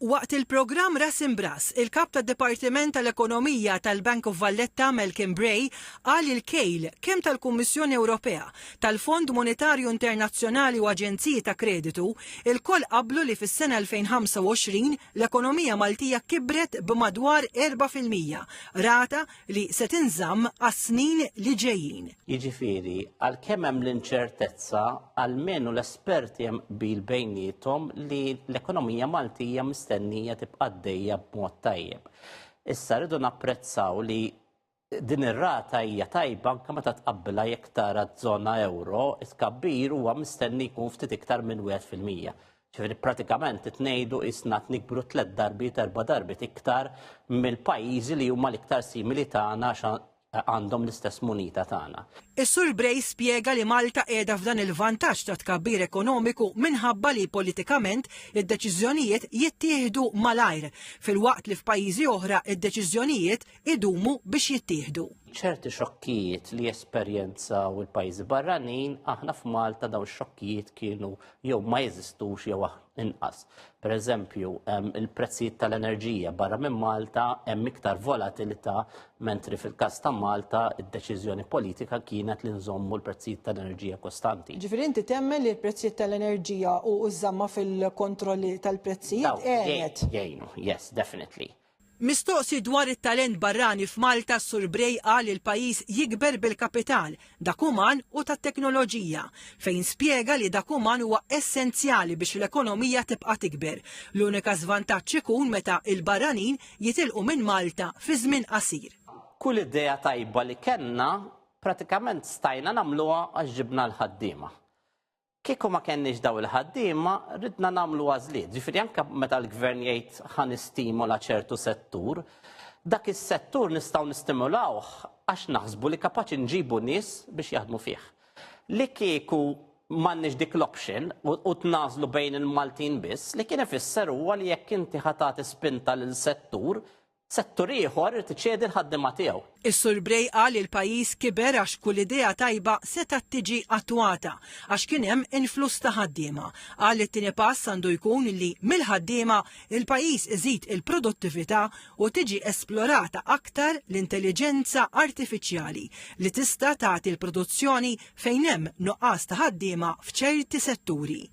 Waqt il-programm Ras Imbras, il-kap tad-Dipartiment tal-Ekonomija tal-Bank of Valletta Malcolm Bray qal il-kejl kemm tal-Kummissjoni Ewropea, tal-Fond Monetarju Internazzjonali u Aġenziji ta' Kreditu il-koll qablu li fis-sena 2025 l-ekonomija Maltija kibret b'madwar 4%, rata li se tinżamm għas-snin li ġejjin. Jiġifieri, għalkemm hemm l-inċertezza, għalmenu l-esperti hemm bil bejniethom li l-ekonomija Maltija mistennija tibqa' għaddejja b'mod tajjeb. Issa rridu napprezzaw li din ir-rata hija tajba anke meta tqabbilha jekk tara żona euro, it-tkabbir huwa mistenni jkun ftit iktar minn 1%. Ġifieri pratikament tnejdu isna nikbru 3 darbit 4 darbit iktar mill-pajjiżi li huma l-iktar simili tagħna għandhom l-istess munita tagħna. Is-Sur Bray spjega li Malta qiegħda f'dan il-vantaġġ ta' tkabbir ekonomiku minħabba li politikament id-deċiżjonijiet jittieħdu malajr, filwaqt li f'pajjiżi oħra id-deċiżjonijiet idumu biex jittieħdu. ċerti xokkijiet li esperjenzaw il-pajjiżi barranin, aħna f'Malta dawn xokkijiet kienu jew ma jeżistux jew inqas. Pereżempju, il-prezzijiet tal-enerġija barra minn Malta hemm iktar volatilità, mentri fil-każ ta' Malta id-deċiżjoni politika kienet li nżommu l-prezzijiet tal-enerġija kostanti. Ġifieri inti temmen li l-prezzijiet tal-enerġija u żamma fil-kontrolli tal-prezzijiet għenet? Jgħinu, yes, definitely. Mistoqsi dwar it-talent barrani f'Malta, Sur Bray qal li l-pajjiż jikber bil-kapital, dak uman u tat-teknoloġija, fejn spjega li dak uman huwa essenzjali biex l-ekonomija tibqa' tikber. L-unika żvantaġġ ikun meta il-barranin jitilqu minn Malta fi żmien qasir. Kull idea tajba li kellna pratikament stajna nagħmluha għax ġibna l-ħaddiema. Kieku ma kenniex daw il-ħaddiema, ridna nagħmlu għażliet. Ġifieri anke meta l-gvern jgħid ħanistimula ċertu settur, dak is-settur nistgħu nistimulawh għax naħsbu li kapaċi nġibu nies biex jaħdmu fih. Li kieku m'għandniex dik l-option u tnażlu bejn il-Maltin biss, li kien ifisser huwa li jekk inti ħatati spinta lil settur ieħor irid iċċedi l-ħaddiema tiegħu. Is-Sur Bray qal li l-pajjiż kiber għax kull idea tajba setgħet tiġi attwata għax kien hemm influss ta' ħaddiema. Qal li t-tieni pass għandu jkun li mill-ħaddiema il-pajjiż iżid il-produttività u tiġi esplorata aktar l-intelligenza artifiċjali li tista' tagħti l-produzzjoni fejn hemm nuqqas ta' ħaddiema f'ċerti setturi.